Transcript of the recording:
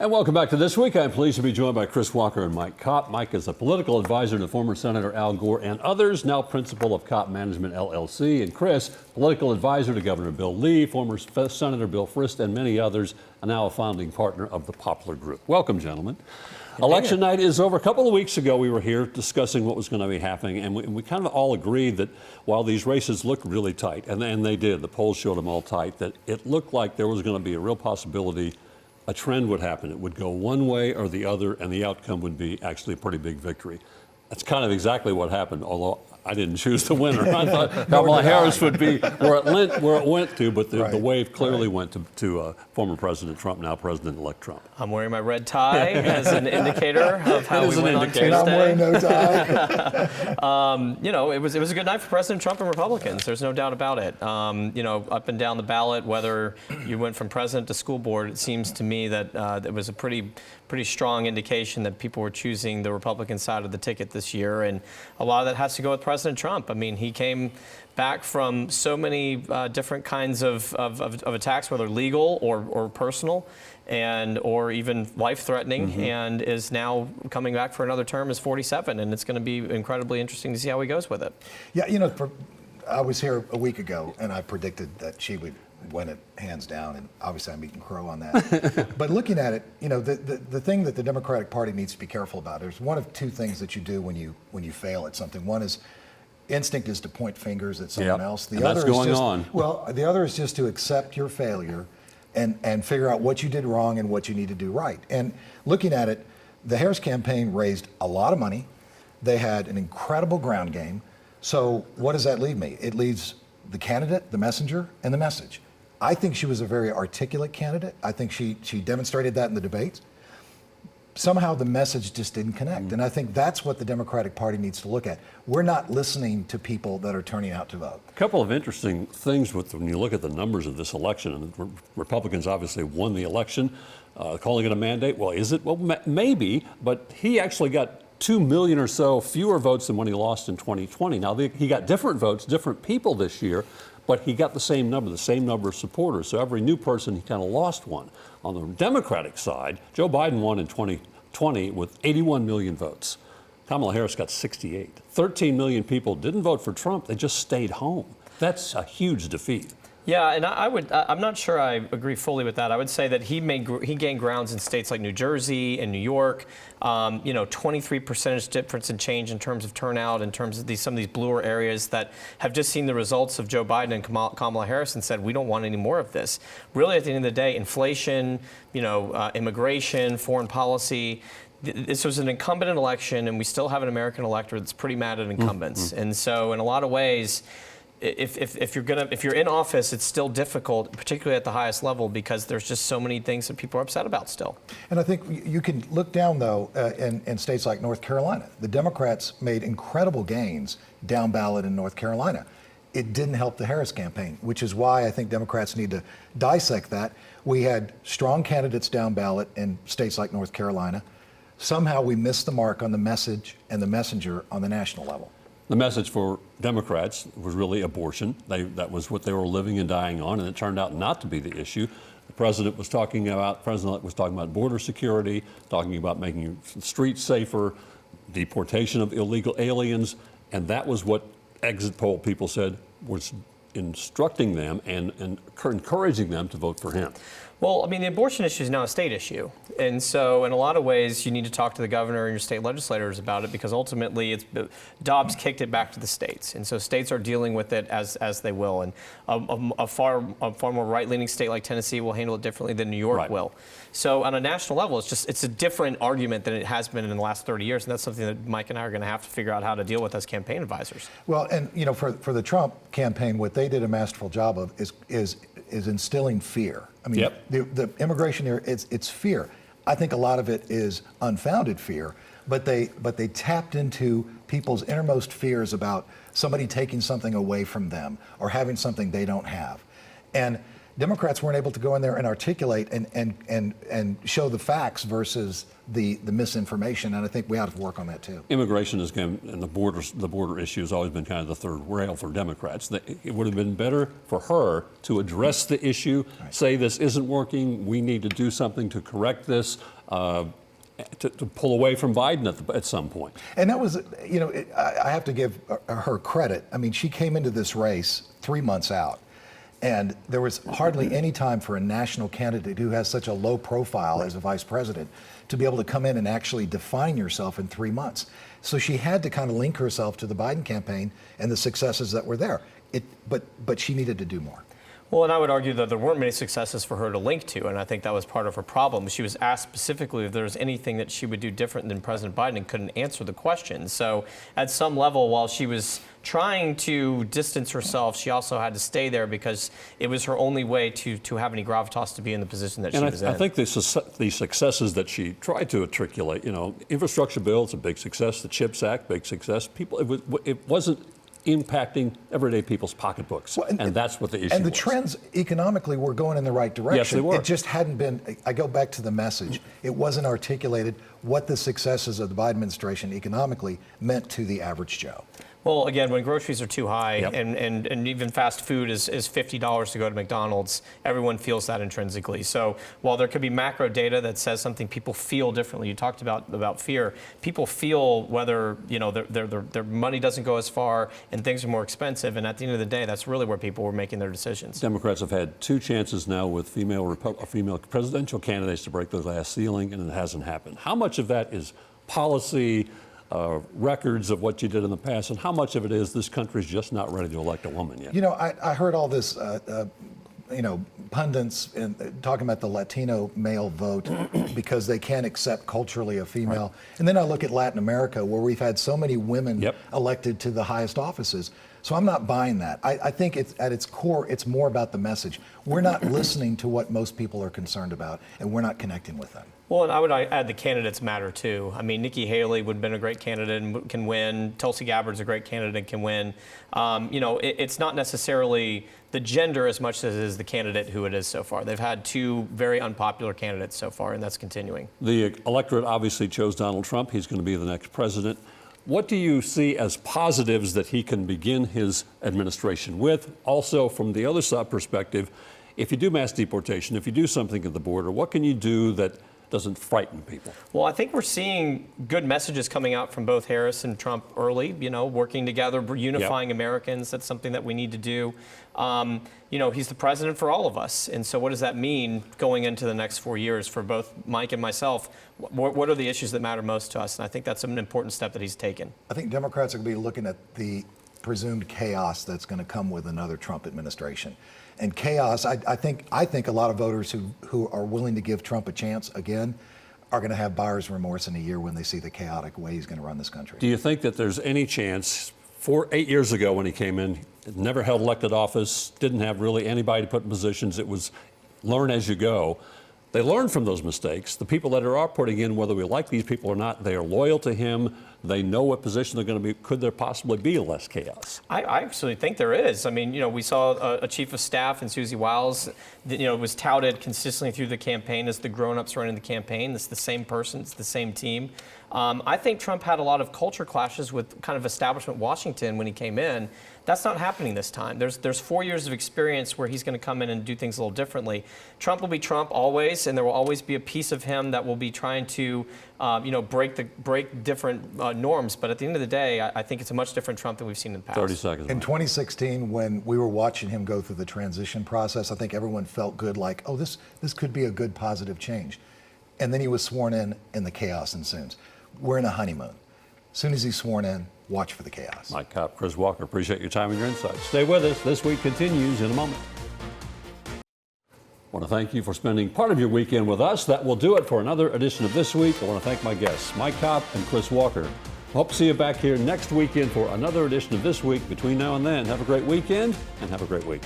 And welcome back to This Week. I'm pleased to be joined by Chris Walker and Mike Kopp. Mike is a political advisor to former Senator Al Gore and others, now principal of Kopp Management, LLC. And Chris, political advisor to Governor Bill Lee, former Senator Bill Frist, and many others, and now a founding partner of the Poplar Group. Welcome, gentlemen. Election night is over. A couple of weeks ago, we were here discussing what was going to be happening, and we kind of all agreed that while these races looked really tight, and they did, the polls showed them all tight, that it looked like there was going to be a real possibility a trend would happen. It would go one way or the other, and the outcome would be actually a pretty big victory. That's kind of exactly what happened, although I didn't choose the winner. I thought Kamala Harris would be where it went to, but the wave clearly went to former President Trump, now President-elect Trump. I'm wearing my red tie as an indicator of how we went on Tuesday. And I'm wearing no tie. It was a good night for President Trump and Republicans. There's no doubt about it. Up and down the ballot, whether you went from president to school board, it seems to me that it was a pretty strong indication that people were choosing the Republican side of the ticket this year, and a lot of that has to go with President Trump. I mean, he came back from so many different kinds of attacks, whether legal or personal, or even life-threatening, and is now coming back for another term as 47, and it's going to be incredibly interesting to see how he goes with it. Yeah, I was here a week ago, and I predicted that she would win it hands down, and obviously I'm eating crow on that. But looking at it, the thing that the Democratic Party needs to be careful about, there's one of two things that you do when you fail at something. One is instinct is to point fingers at someone else. The other that's going on. Well, the other is just to accept your failure and figure out what you did wrong and what you need to do right. And looking at it, the Harris campaign raised a lot of money. They had an incredible ground game. So what does that leave me? It leaves the candidate, the messenger, and the message. I think she was a very articulate candidate. I think she demonstrated that in the debates. Somehow the message just didn't connect. And I think that's what the Democratic Party needs to look at. We're not listening to people that are turning out to vote. A couple of interesting things when you look at the numbers of this election, and the Republicans obviously won the election, calling it a mandate. Well, is it? Well, maybe, but he actually got 2 million or so fewer votes than when he lost in 2020. Now, he got different votes, different people this year, but he got the same number of supporters. So every new person, he kind of lost one. On the Democratic side, Joe Biden won in 2020 with 81 million votes. Kamala Harris got 68. 13 million people didn't vote for Trump. They just stayed home. That's a huge defeat. Yeah, and I'm not sure I agree fully with that. I would say that he gained grounds in states like New Jersey and New York. 23 percentage difference in change in terms of turnout, in terms of some of these bluer areas that have just seen the results of Joe Biden and Kamala Harris and said, we don't want any more of this. Really, at the end of the day, inflation, immigration, foreign policy. This was an incumbent election, and we still have an American electorate that's pretty mad at incumbents. And so, in a lot of ways, if you're in office, it's still difficult, particularly at the highest level, because there's just so many things that people are upset about still. And I think you can look down, though, in states like North Carolina. The Democrats made incredible gains down ballot in North Carolina. It didn't help the Harris campaign, which is why I think Democrats need to dissect that. We had strong candidates down ballot in states like North Carolina. Somehow we missed the mark on the message and the messenger on the national level. The message for Democrats was really abortion. That was what they were living and dying on, and it turned out not to be the issue. The president was talking about border security, talking about making streets safer, deportation of illegal aliens, and that was what exit poll people said was instructing them and encouraging them to vote for him. Well, I mean, the abortion issue is now a state issue. And so in a lot of ways, you need to talk to the governor and your state legislators about it, because ultimately Dobbs kicked it back to the states. And so states are dealing with it as they will. And a far more right-leaning state like Tennessee will handle it differently than New York will. So on a national level, it's a different argument than it has been in the last 30 years. And that's something that Mike and I are going to have to figure out how to deal with as campaign advisors. Well, and for the Trump campaign, what they did a masterful job of is instilling fear. I mean, the immigration here, it's fear. I think a lot of it is unfounded fear, but they tapped into people's innermost fears about somebody taking something away from them or having something they don't have. And Democrats weren't able to go in there and articulate and show the facts versus the misinformation, and I think we ought to work on that too. Immigration is and the border issue has always been kind of the third rail for Democrats. It would have been better for her to address the issue, say this isn't working, we need to do something to correct this, to pull away from Biden at some point. And that was, I have to give her credit. I mean, she came into this race 3 months out. And there was hardly any time for a national candidate who has such a low profile as a vice president to be able to come in and actually define yourself in 3 months. So she had to kind of link herself to the Biden campaign and the successes that were there. But she needed to do more. Well, and I would argue that there weren't many successes for her to link to, and I think that was part of her problem. She was asked specifically if there was anything that she would do different than President Biden and couldn't answer the question. So at some level, while she was trying to distance herself, she also had to stay there because it was her only way to have any gravitas to be in the position that she was in. I think the successes that she tried to articulate, infrastructure bill, it's a big success. The CHIPS Act, big success. It wasn't impacting everyday people's pocketbooks, and that's what the issue was. And the trends economically were going in the right direction. Yes, they were. It just hadn't been, I go back to the message, it wasn't articulated what the successes of the Biden administration economically meant to the average Joe. Well, again, when groceries are too high Yep. and even fast food is $50 to go to McDonald's, everyone feels that intrinsically. So while there could be macro data that says something people feel differently, you talked about fear, people feel whether their money doesn't go as far and things are more expensive. And at the end of the day, that's really where people were making their decisions. Democrats have had 2 chances now with female presidential candidates to break the glass ceiling, and it hasn't happened. How much of that is policy, records of what you did in the past, and how much of it is this country's just not ready to elect a woman yet? I heard all this, pundits talking about the Latino male vote because they can't accept culturally a female. Right. And then I look at Latin America, where we've had so many women elected to the highest offices. So I'm not buying that. I think at its core, it's more about the message. We're not listening to what most people are concerned about, and we're not connecting with them. Well, and I would add the candidates matter too. I mean, Nikki Haley would have been a great candidate and can win. Tulsi Gabbard's a great candidate and can win. It's not necessarily the gender as much as it is the candidate who it is so far. They've had 2 very unpopular candidates so far, and that's continuing. The electorate obviously chose Donald Trump. He's going to be the next president. What do you see as positives that he can begin his administration with? Also, from the other side perspective, if you do mass deportation, if you do something at the border, what can you do that doesn't frighten people? Well, I think we're seeing good messages coming out from both Harris and Trump early, working together, unifying Americans. That's something that we need to do. He's the president for all of us. And so what does that mean going into the next 4 years for both Mike and myself? What are the issues that matter most to us? And I think that's an important step that he's taken. I think Democrats are going to be looking at the presumed chaos that's going to come with another Trump administration. And chaos, I think a lot of voters who are willing to give Trump a chance again are going to have buyer's remorse in a year when they see the chaotic way he's going to run this country. Do you think that there's any chance, 8 years ago when he came in, never held elected office, didn't have really anybody to put in positions, it was learn as you go. They learned from those mistakes. The people that are putting in, whether we like these people or not, they are loyal to him. They know what position they're going to be. Could there possibly be less chaos? I actually think there is. I mean, we saw a chief of staff in Susie Wiles that, was touted consistently through the campaign as the grown-ups running the campaign. It's the same person. It's the same team. I think Trump had a lot of culture clashes with kind of establishment Washington when he came in. That's not happening this time. There's 4 years of experience where he's going to come in and do things a little differently. Trump will be Trump always, and there will always be a piece of him that will be trying to, break different norms. But at the end of the day, I think it's a much different Trump than we've seen in the past. 30 seconds. In 2016, when we were watching him go through the transition process, I think everyone felt good, like, oh, this could be a good positive change. And then he was sworn in, and the chaos ensues. We're in a honeymoon. As soon as he's sworn in, watch for the chaos. Mike Kopp, Chris Walker, appreciate your time and your insights. Stay with us. This Week continues in a moment. I want to thank you for spending part of your weekend with us. That will do it for another edition of This Week. I want to thank my guests, Mike Kopp and Chris Walker. Hope to see you back here next weekend for another edition of This Week. Between now and then, have a great weekend and have a great week.